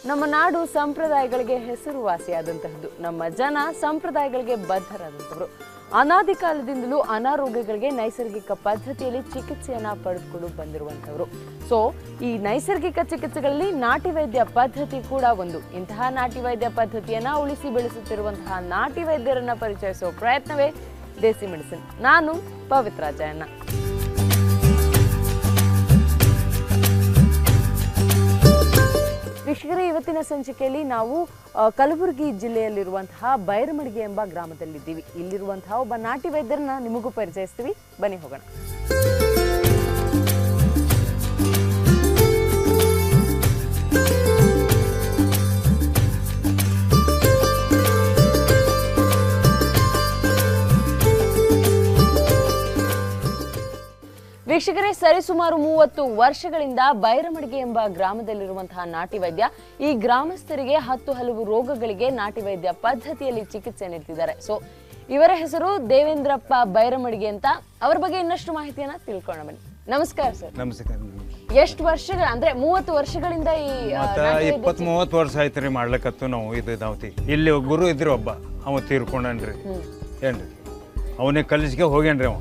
ನಮ್ಮ ನಾಡು ಸಂಪ್ರದಾಯಗಳಿಗೆ ಹೆಸರುವಾಸಿಯಾದಂತಹದ್ದು. ನಮ್ಮ ಜನ ಸಂಪ್ರದಾಯಗಳಿಗೆ ಬದ್ಧರಾದಂಥವರು. ಅನಾದಿ ಕಾಲದಿಂದಲೂ ಅನಾರೋಗ್ಯಗಳಿಗೆ ನೈಸರ್ಗಿಕ ಪದ್ಧತಿಯಲ್ಲಿ ಚಿಕಿತ್ಸೆಯನ್ನ ಪಡೆದುಕೊಂಡು ಬಂದಿರುವಂತವರು. ಸೊ ಈ ನೈಸರ್ಗಿಕ ಚಿಕಿತ್ಸೆಗಳಲ್ಲಿ ನಾಟಿ ವೈದ್ಯ ಪದ್ಧತಿ ಕೂಡ ಒಂದು. ಇಂತಹ ನಾಟಿ ವೈದ್ಯ ಪದ್ಧತಿಯನ್ನ ಉಳಿಸಿ ಬೆಳೆಸುತ್ತಿರುವಂತಹ ನಾಟಿ ವೈದ್ಯರನ್ನ ಪರಿಚಯಿಸುವ ಪ್ರಯತ್ನವೇ ದೇಸಿ ಮೆಡಿಸಿನ್. ನಾನು ಪವಿತ್ರ ಜಯಣ್ಣ. ವೀಕ್ಷಕರೇ, ಇವತ್ತಿನ ಸಂಚಿಕೆಯಲ್ಲಿ ನಾವು ಕಲಬುರಗಿ ಜಿಲ್ಲೆಯಲ್ಲಿರುವಂತಹ ಬೈರಮಡಿಗೆ ಎಂಬ ಗ್ರಾಮದಲ್ಲಿದ್ದೀವಿ. ಇಲ್ಲಿರುವಂತಹ ಒಬ್ಬ ನಾಟಿ ವೈದ್ಯರನ್ನ ನಿಮಗೂ ಪರಿಚಯಿಸ್ತೀವಿ. ಬನ್ನಿ ಹೋಗೋಣ. ವೀಕ್ಷಕರೇ, ಸರಿಸುಮಾರು 30 ವರ್ಷಗಳಿಂದ ಬೈರಮಡಿಗೆ ಎಂಬ ಗ್ರಾಮದಲ್ಲಿರುವಂತಹ ನಾಟಿ ವೈದ್ಯ ಈ ಗ್ರಾಮಸ್ಥರಿಗೆ ಹಲವು ರೋಗಗಳಿಗೆ ನಾಟಿ ವೈದ್ಯ ಪದ್ಧತಿಯಲ್ಲಿ ಚಿಕಿತ್ಸೆ ನೀಡ್ತಿದ್ದಾರೆ. ಸೊ ಇವರ ಹೆಸರು ದೇವೇಂದ್ರಪ್ಪ ಬೈರಮಡಿಗೆ ಅಂತ. ಅವರ ಬಗ್ಗೆ ಇನ್ನಷ್ಟು ಮಾಹಿತಿಯನ್ನ ತಿಳ್ಕೊಳ್ಳೋಣ ಬನ್ನಿ. ನಮಸ್ಕಾರ ಸರ್. ನಮಸ್ಕಾರ. ಎಷ್ಟು ವರ್ಷಗಳ ಅಂದ್ರೆ 30 ವರ್ಷಗಳಿಂದ ಈ 20-30 ವರ್ಷ ಆಯ್ತ್ರಿ ಮಾಡ್ಲಕತ್ತು ನಾವು ಇದು ದಾವತಿ. ಇಲ್ಲಿ ಗುರು ಇದ್ರಿ ಒಬ್ಬ, ಅವ ತೀರ್ಕೊಂಡನ್ರಿ ಏನ್ರಿ, ಅವನೇ ಕಲಿಸ್ಗೆ ಹೋಗ್ಯಾನ್ರಿ ಅವ.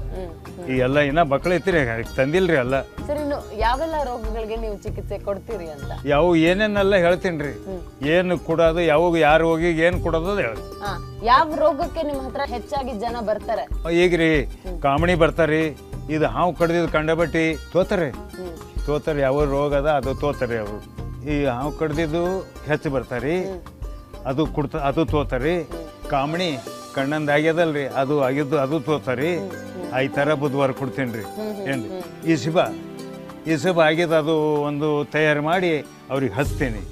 ಈ ಎಲ್ಲ ಇನ್ನ ಮಕ್ಕಳು ಐತಿರಿ, ತಂದಿಲ್ರಿ ಎಲ್ಲ. ಸರ್, ಇನ್ನು ಯಾವೆಲ್ಲ ರೋಗಗಳಿಗೆ ನೀವು ಚಿಕಿತ್ಸೆ ಕೊಡ್ತೀರಿ ಅಂತ? ಯಾವ ಏನೇನೆಲ್ಲ ಹೇಳ್ತೀನ್ರಿ, ಏನು ಕೊಡೋದು, ಯಾವಾಗ ಯಾರು ಹೋಗಿ ಏನ್ ಕೊಡೋದು ಹೇಳಿ. ಯಾವ ರೋಗಕ್ಕೆ ನಿಮ್ಮ ಹತ್ರ ಹೆಚ್ಚಾಗಿ ಜನ ಬರ್ತಾರೆ? ಈಗ್ರಿ ಕಾಮಣಿ ಬರ್ತಾರಿ, ಇದು ಹಾವು ಕಡ್ದಿದ್ ಕಂಡಬಟ್ಟಿ ತೋತಾರೆ. ಯಾವ ರೋಗ ಅದ ಅದು ತೋತಾರೆ. ಅವರು ಈ ಹಾವು ಕಡ್ದಿದ್ದು ಹೆಚ್ಚು ಬರ್ತಾರಿ, ಅದು ತೋತಾರಿ. ಕಾಮಣಿ ಕಣ್ಣಂದ ಆಗ್ಯದಲ್ರಿ, ಅದು ಆಗಿದ್ದು ಅದು ತೋತಾರಿ. ಈ ಥರ ಬುಧವಾರ ಕೊಡ್ತೀನಿ ಏನ್ರಿ. ಇಸುಬ ಆಗ್ಯದ, ಅದು ಒಂದು ತಯಾರು ಮಾಡಿ ಅವ್ರಿಗೆ ಹಚ್ತೀನಿ.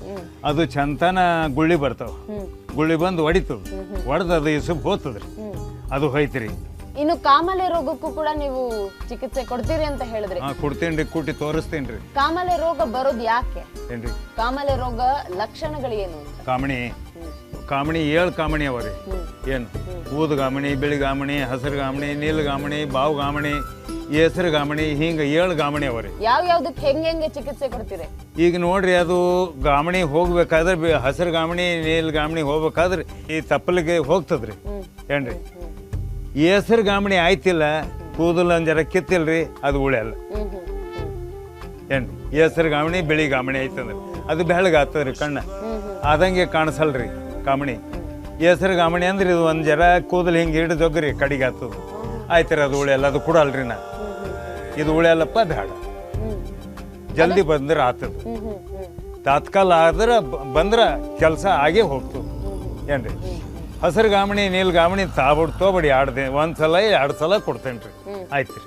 ಅದು ಚಂತನ ಗುಳ್ಳಿ ಬರ್ತಾವ, ಗುಳ್ಳಿ ಬಂದು ಹೊಡಿತು, ಹೊಡೆದು ಅದು ಇಸುಬ್ ಹೋಗ್ತದ್ರಿ, ಅದು ಹೋಯ್ತ್ರಿ. ಇನ್ನು ಕಾಮಾಲೆ ರೋಗಕ್ಕೂ ಕೂಡ ನೀವು ಚಿಕಿತ್ಸೆ ಕೊಡ್ತೀರಿ ಅಂತ ಹೇಳಿದ್ರಿ. ಕೊಡ್ತೀನಿ, ಕೂಟಿ ತೋರಿಸ್ತೀನಿ. ಕಾಮಾಲೆ ರೋಗ ಬರೋದು ಯಾಕೆ ಏನ್ರಿ? ಕಾಮಾಲೆ ರೋಗ ಲಕ್ಷಣಗಳು ಏನು? ಕಾಮಣಿ 7 ಕಾಮಣಿ ಅವರಿ. ಏನು ಊದ ಗಾಮಣಿ, ಬಿಳಿ ಗಾಮಣಿ, ಹಸಿರು ಗಾಮಣಿ, ನೀಲ್ ಗಾಮಣಿ, ಬಾವು ಗಾಮಣಿ, ಹೆಸರು ಗಾಮಣಿ, ಹಿಂಗ 7 ಗಾಮಣಿ ಅವರಿ. ಯಾವ್ದಕ್ಕೆ ಹೆಂಗೆ ಚಿಕಿತ್ಸೆ ಕೊಡ್ತೀರಿ? ಈಗ ನೋಡ್ರಿ, ಅದು ಗಾಮಣಿ ಹೋಗ್ಬೇಕಾದ್ರೆ ಹಸಿರು ಗಾಮಣಿ, ನೀಲ್ ಗಾಮಣಿ ಹೋಗ್ಬೇಕಾದ್ರೆ ಈ ತಪ್ಪಲಿಗೆ ಹೋಗ್ತದ್ರಿ ಏನ್ರಿ. ಹೆಸರು ಗಾಮಣಿ ಆಯ್ತಿಲ್ಲ, ಕೂದಲು ಒಂದ್ ಜರ ಕಿತ್ತಿಲ್ರಿ, ಅದು ಉಳಿಯಲ್ಲ ಏನ್ರಿ. ಹೆಸರು ಗಾಮಣಿ, ಬಿಳಿ ಗಾಮಣಿ ಆಯ್ತಂದ್ರಿ ಅದು ಬೆಳಗಾಗ್ತದ್ರಿ, ಕಣ್ಣ ಆದಂಗೆ ಕಾಣಿಸಲ್ರಿ ಕಾಮಣಿ. ಹೆಸರು ಗಾಮಣಿ ಅಂದ್ರೆ ಇದು ಒಂದ್ ಜರ ಕೂದಲು ಹಿಂಗೆ ಹಿಡಿದೋಗ್ರಿ ಕಡಿಗೆ ಆಗ್ತದ, ಆಯ್ತಾರ ಅದು ಉಳಿಯಲ್ಲ, ಅದು ಕೊಡಲ್ರಿ. ಇದು ಉಳಿಯಲ್ಲಪ್ಪ ಬೇಡ, ಜಲ್ದಿ ಬಂದ್ರೆ ಆತದ. ತಾತ್ಕಾಲ ಆದ್ರೆ ಬಂದ್ರ ಕೆಲಸ ಆಗೇ ಹೋಗ್ತದ ಏನ್ರಿ. ಹಸಿರು ಗಾಮಣಿ, ನೀಲ್ ಗಾಮಣಿ ತೋಬಡಿ ಒಂದ್ಸಲ 2 ಸಲ ಕೊಡ್ತೇನ್ರಿ, ಆಯ್ತ್ರಿ.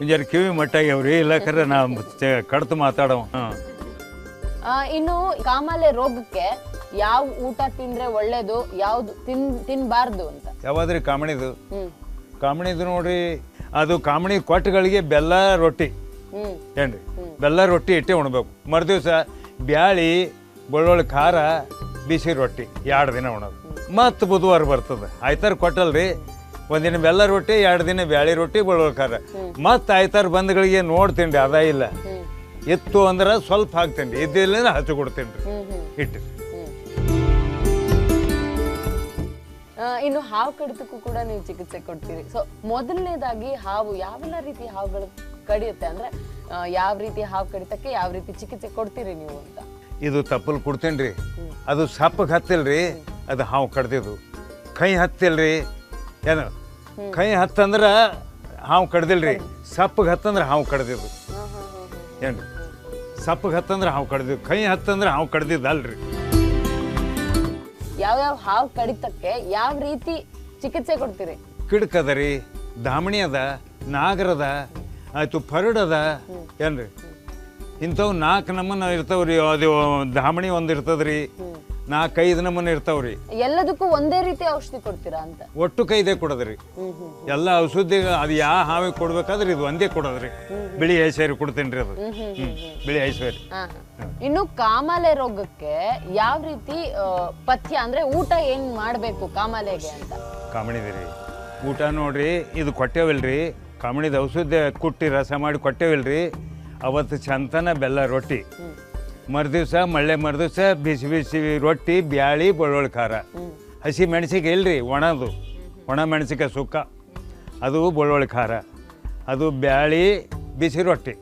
ಜರ ಕಿವಿ ಮಟ್ಟಾಗ್ಯಾವ್ರಿ, ಇಲ್ಲಕರ ನಾ ಕಡ್ತು ಮಾತಾಡವ. ಇನ್ನು ಕಾಮಾಲೆ ರೋಗಕ್ಕೆ ಯಾವ ಊಟ ತಿಂದ್ರೆ ಒಳ್ಳೇದು, ಯಾವ್ದು ತಿನ್ಬಾರ್ದು ಅಂತ? ಯಾವಾದ್ರಿ ಕಾಮಣಿದು ನೋಡ್ರಿ, ಅದು ಕಾಮಣಿ ಕೊಟ್ಟಗಳಿಗೆ ಬೆಲ್ಲ ರೊಟ್ಟಿ ಏನ್ರಿ, ಬೆಲ್ಲ ರೊಟ್ಟಿ ಇಟ್ಟೆ ಉಣ್ಬೇಕು. ಮರುದಿವ್ಸ ಬ್ಯಾಳಿ, ಬೆಳ್ಳುಳ್ಳಿ ಖಾರ, ಬಿಸಿ ರೊಟ್ಟಿ 2 ದಿನ ಉಣೋದು. ಮತ್ತು ಬುಧವಾರ ಬರ್ತದ, ಆಯ್ತಾರ ಕೊಟ್ಟಲ್ರಿ, ಒಂದಿನ ಬೆಲ್ಲ ರೊಟ್ಟಿ, 2 ದಿನ ಬ್ಯಾಳಿ ರೊಟ್ಟಿ, ಬೆಳ್ಳುಳ್ಳಿ ಖಾರ. ಮತ್ತು ಆಯ್ತಾರ ಬಂದ್ಗಳಿಗೆ ನೋಡ್ತೀನಿ ಅದ ಇಲ್ಲ, ಇತ್ತು ಅಂದ್ರೆ ಸ್ವಲ್ಪ ಹಾಕ್ತೇನೆ, ಇದ್ದಿಲ್ಲ ಹಚ್ಚಿ ಕೊಡ್ತೇನೆ ಇಟ್ಟು. ಇನ್ನು ಹಾವು ಕಡಿತಕ್ಕೂ ಕೂಡ ನೀವು ಚಿಕಿತ್ಸೆ ಕೊಡ್ತೀರಿ. ಸೊ ಮೊದಲನೇದಾಗಿ ಹಾವು ಯಾವೆಲ್ಲ ರೀತಿ ಹಾವುಗಳು ಕಡಿಯುತ್ತೆ ಅಂದ್ರೆ ಯಾವ ರೀತಿ ಹಾವು ಕಡಿತಕ್ಕೆ ಯಾವ ರೀತಿ ಚಿಕಿತ್ಸೆ ಕೊಡ್ತೀರಿ ನೀವು ಅಂತ? ಇದು ತಪ್ಪಲ್ ಕೊಡ್ತೇನ್ರಿ, ಅದು ಸಪ್ಪಗೆ ಹತ್ತಿಲ್ರಿ, ಅದು ಹಾವು ಕಡ್ದಿದ್ದು. ಕೈ ಹತ್ತಿಲ್ರಿ, ಏನು ಕೈ ಹತ್ತಂದ್ರ ಹಾವು ಕಡ್ದಿಲ್ರಿ, ಸಪ್ಪಗೆ ಹತ್ತಂದ್ರೆ ಹಾವು ಕಡ್ದಿದ್ದು ಏನ್ರಿ. ಸಪ್ಪಗೆ ಹತ್ತಂದ್ರೆ ಹಾವು ಕಡ್ದಿದ್ದು, ಕೈ ಹತ್ತಂದ್ರೆ ಹಾವು ಕಡ್ದಿದ್ದಲ್ರಿ. ಯಾವ್ಯಾವ ಹಾವು ಕಡಿತಕ್ಕೆ ಯಾವ ರೀತಿ ಚಿಕಿತ್ಸೆ ಕೊಡ್ತೀರಿ? ಕಿಡ್ಕದ ರೀ, ದಾಮಣಿ ಅದ, ನಾಗರದ ಆಯ್ತು, ಫರಡದ ಏನ್ರಿ. ಇಂಥವು 4 ನಮೂನೆ ಇರ್ತಾವ್ರಿ. ಅದು ದಾಮಣಿ ಒಂದ್ ಇರ್ತದ್ರಿ, 4-5 ನಮೂನೆ ಇರ್ತಾವ್ರಿ. ಎಲ್ಲದಕ್ಕೂ ಒಂದೇ ರೀತಿ ಔಷಧಿ ಕೊಡ್ತೀರಾ ಅಂತ? ಒಟ್ಟು ಕೈದೇ ಕೊಡೋದ್ರಿ ಎಲ್ಲ ಔಷಧಿ. ಅದು ಯಾವ ಹಾವಿಗೆ ಕೊಡ್ಬೇಕಾದ್ರೆ ಇದು ಒಂದೇ ಕೊಡೋದ್ರಿ. ಬಿಳಿ ಐಶ್ವರ್ಯ ಕೊಡ್ತೇನ್ರಿ, ಅದು ಬಿಳಿ ಐಶ್ವರ್ಯ. ಇನ್ನು ಕಾಮಾಲೆ ರೋಗಕ್ಕೆ ಯಾವ ರೀತಿ ಪಥ್ಯ ಅಂದ್ರೆ ಊಟ ಏನ್ ಮಾಡ್ಬೇಕು ಕಾಮಾಲೆಗೆ ಅಂತ? ಕಾಮಣಿದಿರಿ ಊಟ ನೋಡ್ರಿ, ಇದು ಕೊಟ್ಟೇವಲ್ರಿ, ಕಾಮಣಿದ ಔಷಧಿ ಕುಟ್ಟಿ ರಸ ಮಾಡಿ ಕೊಟ್ಟೇವಲ್ರಿ. ಅವತ್ತು ಚಂತನ ಬೆಲ್ಲ ರೊಟ್ಟಿ ಮರುದಿವ್ಸ ಮರುದಿವ್ಸ ಬಿಸಿ ಬಿಸಿ ರೊಟ್ಟಿ ಬ್ಯಾಳಿ ಬೆಳ್ಳುಳ್ಳಿ ಖಾರ. ಹಸಿ ಮೆಣಸಿಗೆ ಇಲ್ರಿ, ಒಣ ಮೆಣಸಿಗೆ ಸುಕ್ಕ, ಅದು ಬೆಳ್ಳುಳ್ಳಿ ಖಾರ, ಅದು ಬ್ಯಾಳಿ ಬಿಸಿ ರೊಟ್ಟಿ.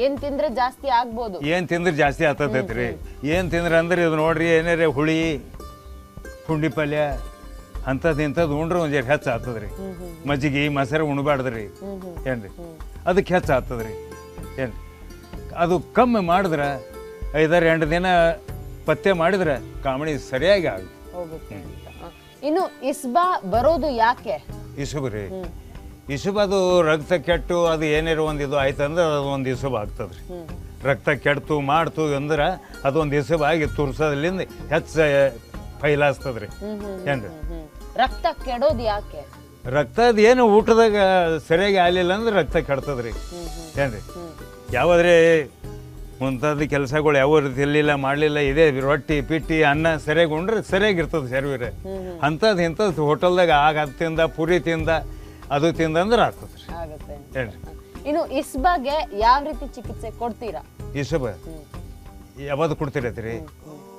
ಏನ್ ತಿಂದ್ರೆ ಜಾಸ್ತಿ ಆಗ್ಬೋದು, ಏನು ತಿಂದ್ರೆ ಜಾಸ್ತಿ ಆಗ್ತದೈತ್ರಿ. ಏನು ತಿಂದ್ರೆ ಅಂದ್ರೆ ಇದು ನೋಡ್ರಿ, ಏನಾರ ಹುಳಿ ಪುಂಡಿ ಪಲ್ಯ ಅಂಥದ್ದು ಇಂಥದ್ದು ಉಂಡ್ರೆ ಒಂದು ಜರ ಹೆಚ್ಚು ಆಗ್ತದ್ರಿ. ಮಜ್ಜಿಗೆ ಮೊಸರು ಉಣ್ಬಾರ್ದ್ರಿ ಏನ್ರಿ, ಅದಕ್ಕೆ ಹೆಚ್ಚು ಆಗ್ತದ್ರಿ ಏನು. ಅದು ಕಮ್ಮಿ ಮಾಡಿದ್ರೆ 5-8 ದಿನ ಪತ್ತೆ ಮಾಡಿದ್ರೆ ಕಾಮಣಿ ಸರಿಯಾಗಿ ಆಗುತ್ತೆ. ಇನ್ನು ಇಸ್ಬಾ ಬರೋದು ಯಾಕೆ? ಇಸುಬು ರೀ, ಇಸುಬು ಅದು ರಕ್ತ ಕೆಟ್ಟು ಅದು ಏನಾರು ಒಂದು ಇದು ಆಯ್ತು ಅಂದ್ರೆ ಅದು ಒಂದು ಇಸುಬು ಆಗ್ತದ್ರಿ. ರಕ್ತ ಕೆಡ್ತು ಮಾಡ್ತು ಅಂದ್ರೆ ಅದೊಂದು ಇಸುಬು ಆಗಿ ತುರ್ಸೋದ್ರಿಂದ ಹೆಚ್ಚು ಫೈಲಾಸ್ತದ್ರಿ ಏನ್ರಿ. ರಕ್ತ ಕೆಡೋದು ಯಾಕೆ? ರಕ್ತದ ಏನು ಊಟದಾಗ ಸರಿಯಾಗಿ ಆಗಲಿಲ್ಲ ಅಂದ್ರೆ ರಕ್ತ ಕೆಡ್ತದ್ರಿ ಏನ್ರಿ. ಯಾವಾದ್ರೆ ಮುಂತಾದ ಕೆಲಸಗಳು ಯಾವ ರೀತಿ ಇರಲಿಲ್ಲ ಮಾಡಲಿಲ್ಲ, ಇದೇ ರೊಟ್ಟಿ ಪಿಟ್ಟಿ ಅನ್ನ ಸರಿಯಾಗಿ ಉಂಡ್ರೆ ಸರಿಯಾಗಿರ್ತದೆ ಶರೀರ. ಅಂಥದ್ದು ಇಂಥದ್ದು ಹೋಟೆಲ್ದಾಗ ಅದು ತಿಂದ ಪುರಿ ತಿಂದ ಅದು ತಿಂದಂದ್ರೆ ಆಗ್ತದ್ರಿ ಏನ್ರಿ. ಇನ್ನು ಇಸ್ಬಾಗೆ ಯಾವ ರೀತಿ ಚಿಕಿತ್ಸೆ ಕೊಡ್ತೀರಾ? ಇಸುಬ ಯಾವ್ದು ಕೊಡ್ತಿರತ್ರಿ,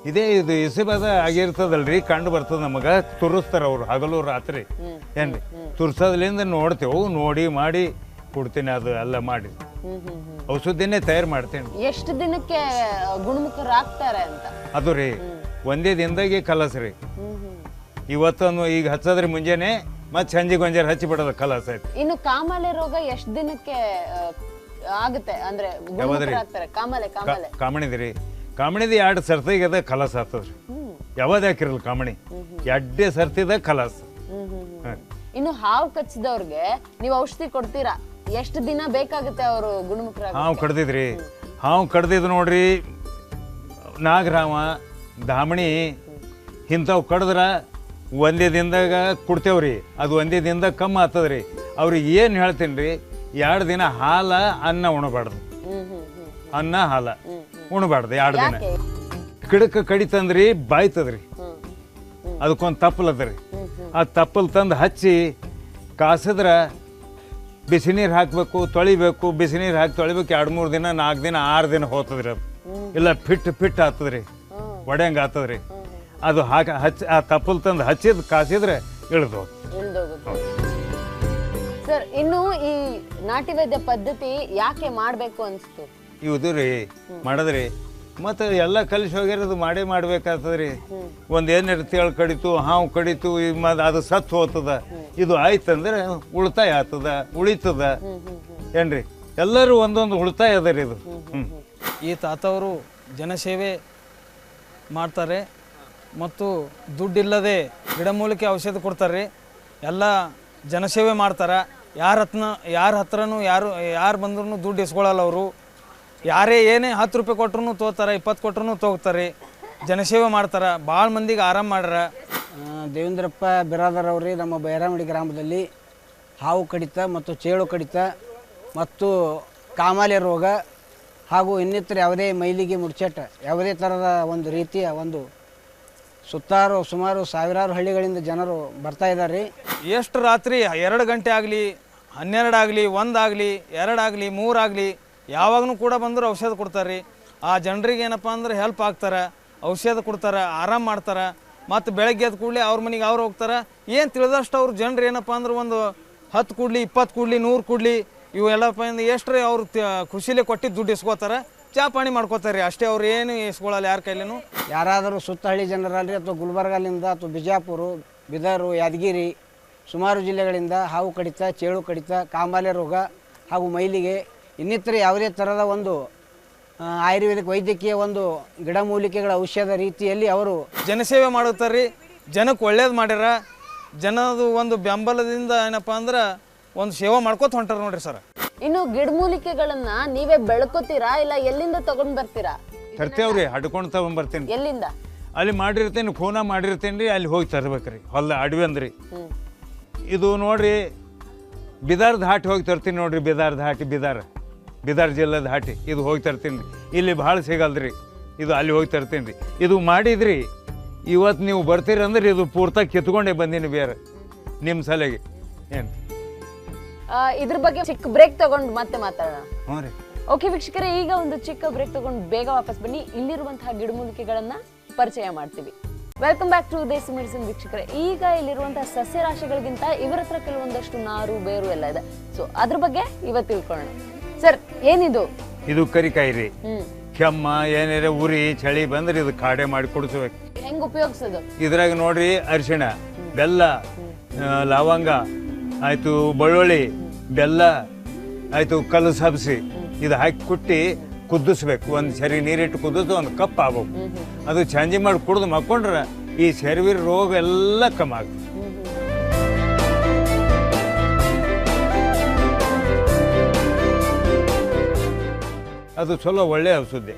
ಇದೇ ಇದು ಇಸುಬದ ಆಗಿರ್ತದಲ್ರಿ, ಕಂಡು ಬರ್ತದ ನಮಗೆ. ತುರಿಸ್ತಾರ ಅವ್ರು ಹಗಲು ರಾತ್ರಿ ಏನ್ರಿ. ತುರ್ಸೋದ್ರಿಂದ ನೋಡ್ತೇವೆ, ನೋಡಿ ಮಾಡಿ ಕೊಡ್ತೀನಿ. ಅದು ಎಲ್ಲ ಮಾಡಿ ಔಷಧಿನೇ ತಯಾರು ಮಾಡ್ತೇನೆ. ಎಷ್ಟು ದಿನಕ್ಕೆ ಗುಣಮುಖರಾಗ್ತಾರೆ ಅಂತ? ಅದು ರೀ ಒಂದೇ ದಿನದಾಗೆ ಕಲಸ್ರಿ. ಇವತ್ತೊಂದು ಈಗ ಹಚ್ಚದ್ರಿ ಮುಂಜಾನೆ, ಮತ್ತೆ ಸಂಜೆಗೆ ಒಂಜಾರ ಹಚ್ಚಿ ಬಿಡೋದು ಕಲಸ ಆಯ್ತು. ಇನ್ನು ಕಾಮಾಲೆ ರೋಗ ಎಷ್ಟು ದಿನಕ್ಕೆ ಆಗುತ್ತೆ ಅಂದ್ರೆ ಗುಣಮುಖರಾಗ್ತಾರೆ? ಕಾಮಣಿದ್ರಿ, ಕಾಮಣಿದ 2 ಸರ್ತಿಗೆ ಅದ ಕಲಸ ಆಗ್ತದ್ರಿ. ಯಾವ್ದು ಹಾಕಿರಲ್ಲ ಕಾಮಣಿ 2 ಸರ್ತಿದ ಕಲಸ. ಇನ್ನು ಹಾವು ಕಚ್ಚಿದವ್ರಿಗೆ ನೀವು ಔಷಧಿ ಕೊಡ್ತೀರಾ? ಎಷ್ಟು ದಿನ ಬೇಕಾಗುತ್ತೆ ಅವರು ಗುಣಮುಖರಾಗ? ಹಾವು ಕಡ್ದಿದ್ರಿ, ಹಾವು ಕಡ್ದಿದ್ ನೋಡ್ರಿ, ನಾಗರಾಮ ದಾಮಣಿ ಇಂಥವು ಕಡ್ದ್ರ ಒಂದೇ ದಿನದಾಗ ಕೊಡ್ತೇವ್ರಿ. ಅದು ಒಂದೇ ದಿನದಾಗ ಕಮ್ಮಿ ಆಗ್ತದ್ರಿ. ಅವ್ರಿಗೆ ಏನು ಹೇಳ್ತೀನಿ ರೀ, 2 ದಿನ ಹಾಲ ಅನ್ನ ಉಣಬಾರ್ದು. ಅನ್ನ ಹಾಲ ಉಣಬಾರ್ದು 2 ದಿನ. ಗಿಡಕ್ಕೆ ಕಡಿತಂದ್ರಿ ಬಾಯ್ತದ್ರಿ, ಅದಕ್ಕೊಂದು ತಪ್ಪಲದ್ರಿ. ಆ ತಪ್ಪಲ್ ತಂದು ಹಚ್ಚಿ ಕಾಸಿದ್ರೆ ಬಿಸಿ ನೀರು ಹಾಕಬೇಕು, ತೊಳಿಬೇಕು. ಬಿಸಿ ನೀರು ಹಾಕಿ ತೊಳಿಬೇಕು. 2-3 ದಿನ 4 ದಿನ 6 ದಿನ ಹೋಗ್ತದ್ರಿ. ಅದು ಇಲ್ಲ ಫಿಟ್ ಆಗ್ತದ್ರಿ, ಒಡೆಯಂಗೆ ಆಗ್ತದ್ರಿ. ಅದು ಹಚ್ಚಿ ಆ ತಪ್ಪಲ್ ತಂದು ಹಚ್ಚಿದ್ ಕಾಸಿದ್ರೆ ಇಳಿದು. ಸರ್, ಇನ್ನು ಈ ನಾಟಿ ವೈದ್ಯ ಪದ್ಧತಿ ಯಾಕೆ ಮಾಡಬೇಕು ಅನಿಸ್ತು? ಇದು ರೀ ಮಾಡಿದ್ರಿ ಮತ್ತು ಎಲ್ಲ ಕಲಿಸಿ ಹೋಗ್ಯಾರದು ಮಾಡೇ ಮಾಡ್ಬೇಕಾಗ್ತದ್ರಿ. ಒಂದು ಏನಾರು ತೇಳು ಕಡಿತು, ಹಾವು ಕಡಿತು, ಅದು ಸತ್ತು ಹೋಗ್ತದ. ಇದು ಆಯ್ತಂದ್ರೆ ಉಳಿತಾಯ ಆಗ್ತದ, ಉಳಿತದ ಏನ್ರಿ. ಎಲ್ಲರೂ ಒಂದೊಂದು ಉಳಿತಾಯ ಅದ ರೀ ಇದು. ಈ ತಾತವರು ಜನಸೇವೆ ಮಾಡ್ತಾರೆ ಮತ್ತು ದುಡ್ಡಿಲ್ಲದೆ ಗಿಡಮೂಲಿಕೆ ಔಷಧ ಕೊಡ್ತಾರೆ. ಎಲ್ಲ ಜನಸೇವೆ ಮಾಡ್ತಾರೆ. ಯಾರ ಹತ್ರನೂ ಯಾರು ಬಂದ್ರೂ ದುಡ್ಡು ಇಸ್ಕೊಳ್ಳಲ್ಲ ಅವರು. ಯಾರೇ ಏನೇ 10 ರೂಪಾಯಿ ಕೊಟ್ರು ತೋತಾರೆ, 20 ಕೊಟ್ರು ತಗೋತಾರೆ. ಜನಸೇವೆ ಮಾಡ್ತಾರೆ, ಭಾಳ ಮಂದಿಗೆ ಆರಾಮ ಮಾಡ್ಯಾರ. ದೇವೇಂದ್ರಪ್ಪ ಬಿರಾದರ್ ಅವ್ರಿ ನಮ್ಮ ಬೈರಾಮಡಿ ಗ್ರಾಮದಲ್ಲಿ ಹಾವು ಕಡಿತ ಮತ್ತು ಚೇಳು ಕಡಿತ ಮತ್ತು ಕಾಮಾಲೆ ರೋಗ ಹಾಗೂ ಇನ್ನಿತರ ಯಾವುದೇ ಮೈಲಿಗೆ ಮುಡ್ಚಟ ಯಾವುದೇ ಥರದ ಒಂದು ರೀತಿಯ ಒಂದು ಸುಮಾರು 1000 ಹಳ್ಳಿಗಳಿಂದ ಜನರು ಬರ್ತಾ ಇದ್ದಾರೆ. ಎಷ್ಟು ರಾತ್ರಿ 2 ಗಂಟೆ ಆಗಲಿ, 12 ಆಗಲಿ, 1 ಆಗಲಿ, 2 ಆಗಲಿ, 3 ಆಗಲಿ, ಯಾವಾಗೂ ಕೂಡ ಬಂದರೂ ಔಷಧ ಕೊಡ್ತಾರೆ. ಆ ಜನರಿಗೆ ಏನಪ್ಪ ಅಂದ್ರೆ ಹೆಲ್ಪ್ ಆಗ್ತಾರೆ, ಔಷಧ ಕೊಡ್ತಾರೆ, ಆರಾಮ ಮಾಡ್ತಾರೆ. ಮತ್ತು ಬೆಳಗ್ಗೆ ಎದ್ದು ಕೂಡಲೇ ಅವ್ರ ಮನೆಗೆ ಅವ್ರು ಹೋಗ್ತಾರೆ. ಏನು ತಿಳಿದಷ್ಟು ಅವ್ರು ಜನರು ಏನಪ್ಪ ಅಂದ್ರೆ ಒಂದು 10 ಕೊಡಲಿ, 20 ಕೊಡಲಿ, 100 ಕೊಡಲಿ, ಇವೆಲ್ಲಪ್ಪ ಅಂದ್ರೆ ಎಷ್ಟು ರೀ ಅವ್ರು ಖುಷಿಲೇ ಕೊಟ್ಟಿದ್ದು ದುಡ್ಡು ಇಸ್ಕೋತಾರೆ, ಚಾ ಪಾಣಿ ಮಾಡ್ಕೋತಾರೆ ರೀ ಅಷ್ಟೇ. ಅವ್ರು ಏನು ಇಸ್ಕೊಳ್ಳಲ್ಲ ಯಾರ ಕೈಲೇನು. ಯಾರಾದರೂ ಸುತ್ತ ಹಳ್ಳಿ ಜನರಲ್ಲಿ ಅಥವಾ ಗುಲ್ಬರ್ಗಲಿಂದ ಅಥವಾ ಬಿಜಾಪುರ, ಬೀದರ್, ಯಾದಗಿರಿ ಸುಮಾರು ಜಿಲ್ಲೆಗಳಿಂದ ಹಾವು ಕಡಿತ, ಚೇಳು ಕಡಿತ, ಕಾಮಾಲೆ ರೋಗ ಹಾಗೂ ಮೈಲಿಗೆ ಇನ್ನಿತರ ಯಾವುದೇ ಥರದ ಒಂದು ಆಯುರ್ವೇದಿಕ್ ವೈದ್ಯಕೀಯ ಒಂದು ಗಿಡಮೂಲಿಕೆಗಳ ಔಷಧ ರೀತಿಯಲ್ಲಿ ಅವರು ಜನಸೇವೆ ಮಾಡುತ್ತಾರೆ ರೀ. ಜನಕ್ಕೆ ಒಳ್ಳೇದು ಮಾಡ್ಯಾರ. ಜನದು ಒಂದು ಬೆಂಬಲದಿಂದ ಏನಪ್ಪ ಅಂದ್ರೆ ಒಂದು ಸೇವೆ ಮಾಡ್ಕೋತ ಹೊಂಟಾರ ನೋಡ್ರಿ ಸರ್. ಇನ್ನು ಗಿಡಮೂಲಿಕೆಗಳನ್ನ ನೀವೇ ಬೆಳ್ಕೋತೀರಾ ಇಲ್ಲ ಎಲ್ಲಿಂದ ತಗೊಂಡ್ ಬರ್ತೀರಾ? ತರ್ತೇವ್ರಿ, ಹಡ್ಕೊಂಡು ತಗೊಂಡ್ಬರ್ತೀನಿ. ಎಲ್ಲಿಂದ? ಅಲ್ಲಿ ಮಾಡಿರ್ತೇನೆ, ಖೂನ ಮಾಡಿರ್ತೇನೆ ರೀ, ಅಲ್ಲಿ ಹೋಗಿ ತರ್ಬೇಕ್ರಿ. ಹೊಲ ಅಡವಿ ಅಂದ್ರಿ. ಇದು ನೋಡ್ರಿ ಬಿದಾರ್ ಧಾಟಿ ಹೋಗಿ ತರ್ತೀನಿ ನೋಡ್ರಿ. ಬಿದಾರ್ ಜಿಲ್ಲೆ ಧಾಟಿ ಇದು ಹೋಗಿ ತರ್ತೀನಿ ರೀ. ಇಲ್ಲಿ ಭಾಳ ಸಿಗಲ್ರಿ, ಇದು ಅಲ್ಲಿ ಹೋಗಿ ತರ್ತೀನಿ ರೀ. ಇದು ಮಾಡಿದ್ರಿ ಇವತ್ತು ನೀವು ಬರ್ತೀರಂದ್ರೆ ಇದು ಪೂರ್ತಿ ಕಿತ್ಕೊಂಡೇ ಬಂದೀನಿ ಬೇರೆ ನಿಮ್ಮ ಸಲೆಗೆ. ಏನು ಇದ್ರ ಬಗ್ಗೆ ಚಿಕ್ಕ ಬ್ರೇಕ್ ತಗೊಂಡು ಮತ್ತೆ ಮಾತಾಡೋಣ. ಹ್ಞೂ ರೀ. ಓಕೆ ವೀಕ್ಷಕರೇ, ಈಗ ಒಂದು ಚಿಕ್ಕ ಬ್ರೇಕ್ ತಗೊಂಡು ಬೇಗ ವಾಪಸ್ ಬನ್ನಿ. ಇಲ್ಲಿರುವಂತಹ ಗಿಡಮೂಲಿಕೆಗಳನ್ನ ಪರಿಚಯ ಮಾಡ್ತೀವಿ. Welcome back to Desi medicine ವೀಕ್ಷಕರೇ. ಈಗ ಇಲ್ಲಿರುವಂತಹ ಸಸ್ಯರಾಶಿಗಳಿಗಿಂತ ಇವರ ಹತ್ರ ಕೆಲವೊಂದಷ್ಟು ನಾರು ಬೇರು ಎಲ್ಲ ಇದೆ. ಸೊ ಅದ್ರ ಬಗ್ಗೆ ಇವತ್ತು ತಿಳ್ಕೊಳ್ಳೋಣ. ಸರ್, ಏನಿದು? ಇದು ಕರಿಕಾಯಿ ರೀ. ಕೆಮ್ಮ ಏನಾರ ಉರಿ ಚಳಿ ಬಂದ್ರೆ ಇದು ಕಾಡೆ ಮಾಡಿ ಕುಡಿಸ್ಬೇಕು. ಹೆಂಗ್ ಉಪಯೋಗಿಸೋದು? ಇದ್ರಾಗ ನೋಡ್ರಿ ಅರಿಶಿಣ, ಬೆಲ್ಲ, ಲವಂಗ ಆಯ್ತು, ಬೆಳ್ಳುಳ್ಳಿ, ಬೆಲ್ಲ ಆಯ್ತು, ಕಲ್ಲು ಸಬ್ಸಿ ಇದು ಹಾಕಿ ಕುಟ್ಟಿ ಕುದಿಸ್ಬೇಕು. ಒಂದು ಸರಿ ನೀರಿಟ್ಟು ಕುದಿದು ಒಂದು ಕಪ್ ಆಗ್ಬೇಕು. ಅದು ಚಂಜಿ ಮಾಡಿ ಕುಡಿದು ಮಕ್ಕೊಂಡ್ರೆ ಈ ಶರೀರ ರೋಗ ಎಲ್ಲ ಕಮ್ಮಿ ಆಗ್ತದೆ. ಅದು ಚಲೋ ಒಳ್ಳೆ ಔಷಧಿ.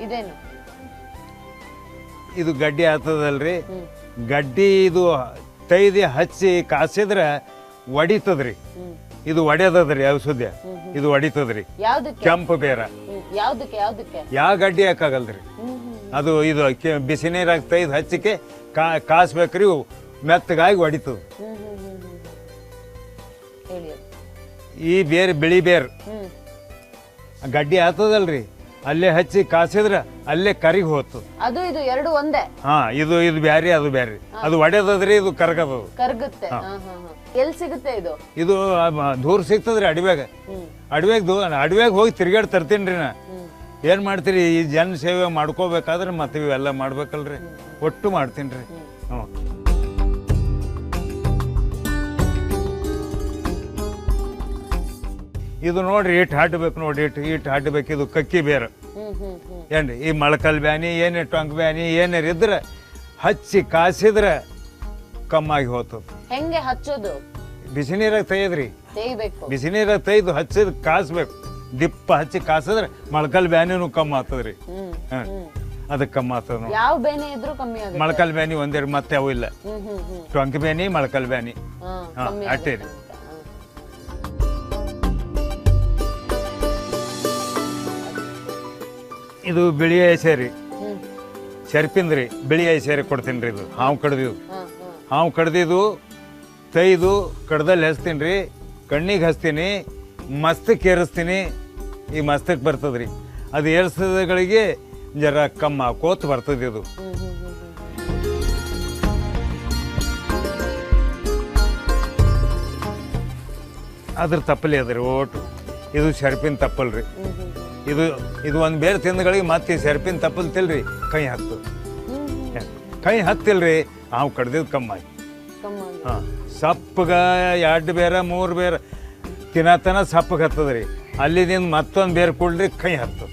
ಇದೇನು? ಇದು ಗಡ್ಡಿ ಆಗ್ತದಲ್ರಿ. ಗಡ್ಡಿ ಇದು ತೈದಿ ಹಚ್ಚಿ ಕಾಸಿದ್ರೆ ಒಡಿತದ್ರಿ. ಇದು ಒಡೆದದ್ರಿ ಔಷಧ. ಇದು ಒಡಿತದ್ರಿ. ಕೆಂಪು ಬೇರ ಯಾವ ಗಡ್ಡಿ ಹಾಕಾಗಲ್ರಿ. ಅದು ಇದು ಬಿಸಿ ನೀರಾಗ ತೈದು ಹಚ್ಚಿಕೆ ಕಾಸ್ಬೇಕ್ರಿ. ಮೆತ್ತಗಾಗಿ ಹೊಡಿತದ. ಈ ಬೇರೆ ಬಿಳಿ ಬೇರ್ ಗಡ್ಡಿ ಆಗ್ತದಲ್ರಿ, ಅಲ್ಲೇ ಹಚ್ಚಿ ಕಾಸಿದ್ರ ಅಲ್ಲೇ ಕರಿಗ್ ಹೋತು. ಅದು ಇದು ಎರಡು ಒಂದೇ? ಹಾ, ಇದು ಇದು ಬ್ಯಾರಿ, ಅದು ಬ್ಯಾರಿ. ಅದು ಒಡೆದದ್ರಿ, ಇದು ಕರ್ಗದ. ಕರ್ಗುತ್ತೆ. ಎಲ್ಲಿ ಸಿಗುತ್ತೆ ಇದು? ಇದು ದೂರ ಸಿಗ್ತದ್ರಿ ಅಡವ್ಯಾಗ. ಅಡವ್ಯಾಗ ಹೋಗಿ ತಿರ್ಗಾಡ್ ತರ್ತೀನ್ರಿ ನಾ. ಏನ್ ಮಾಡ್ತೀರಿ, ಈ ಜನ ಸೇವೆ ಮಾಡ್ಕೋಬೇಕಾದ್ರೆ ಮತ್ತೆ ಇವೆಲ್ಲ ಮಾಡ್ಬೇಕಲ್ರಿ. ಒಟ್ಟು ಮಾಡ್ತೀನ್ರಿ. ಹ್ಮ್. ಇದು ನೋಡ್ರಿ ಇಟ್ಟು ಹಾಡ್ಬೇಕು. ನೋಡಿ ಇಟ್ಟು ಹಾಡ್ಬೇಕು. ಇದು ಕಕ್ಕಿ ಬೇರು ಏನ್ರಿ. ಈ ಮೊಳಕಲ್ ಬ್ಯಾನಿ ಏನೇ ಟೊಂಕ್ ಬ್ಯಾನಿ ಏನಾರ ಇದ್ರೆ ಹಚ್ಚಿ ಕಾಸಿದ್ರೆ ಕಮ್ಮಾಗಿ ಹೋಗ್ತದ. ಹೆಂಗೆ ಹಚ್ಚೋದು? ಬಿಸಿ ನೀರಾಗ ತೆಗೆದ್ರಿ. ಬಿಸಿ ನೀರಾಗ ತೆಗೆದು ಹಚ್ಚಿದ್ ಕಾಸ್ಬೇಕು. ದಿಪ್ಪ ಹಚ್ಚಿ ಕಾಸಿದ್ರೆ ಮೊಳಕಲ್ ಬ್ಯಾನಿನೂ ಕಮ್ಮಿ ಆಗ್ತದ್ರಿ. ಅದಕ್ಕೆ ಕಮ್ಮಿ ಆಗ್ತದ. ಯಾವ ಬೇನೆ ಇದ್ರೂ ಕಮ್ಮಿ ಆಗುತ್ತೆ. ಮೊಳಕಲ್ ಬ್ಯಾನಿ ಒಂದೇರಿ, ಮತ್ತೆ ಅವು ಇಲ್ಲ. ಟೊಂಕ್ ಬ್ಯಾನಿ, ಮೊಳಕಲ್ ಬ್ಯಾನಿ ಅಟ್ಟೇ ರೀ. ಇದು ಬಿಳಿ ಸೇರಿ ಶರ್ಪಿಂದ್ರಿ. ಬಿಳಿ ಸೇರಿ ಕೊಡ್ತೀನಿ ರೀ. ಇದು ಹಾವು ಕಡ್ದಿದ್ದು ತೈದು ಕಡ್ದಲ್ಲಿ ಹಚ್ತೀನಿ ರೀ. ಕಣ್ಣಿಗೆ ಹಚ್ತೀನಿ, ಮಸ್ತಕ್ಕೆ ಏರಿಸ್ತೀನಿ. ಈ ಮಸ್ತಕ್ಕೆ ಬರ್ತದ್ರಿ. ಅದು ಏರಿಸಗಳಿಗೆ ಜರ ಕಮ್ಮ ಕೋತ್ ಬರ್ತದೆ. ಇದು ಅದ್ರ ತಪ್ಪಲಿ ಅದ್ರಿ ಓಟು. ಇದು ಶರ್ಪಿನ ತಪ್ಪಲ್ರಿ. ಇದು ಒಂದು ಬೇರೆ ತಿಂದಗಳಿಗೆ ಮತ್ತೆ ಸೆರ್ಪಿನ ತಪ್ಪಲ್ ತಿಲ್ರಿ ಕೈ ಕೈ ಹತ್ತಿಲ್ರಿ. ಹಾವು ಕಡ್ದಿದ್ದು ಕಮ್ಮಾಗಿ. ಹಾಂ, ಸಪ್ಪಗ 2 ಬೇರೆ 3 ಬೇರೆ ತಿನ್ನತನ ಸಪ್ಪಗೆ ಹತ್ತದ್ರಿ. ಅಲ್ಲಿದಿಂದ ಮತ್ತೊಂದು ಬೇರೆ ಕೊಡ್ರಿ ಕೈ ಹತ್ತದ.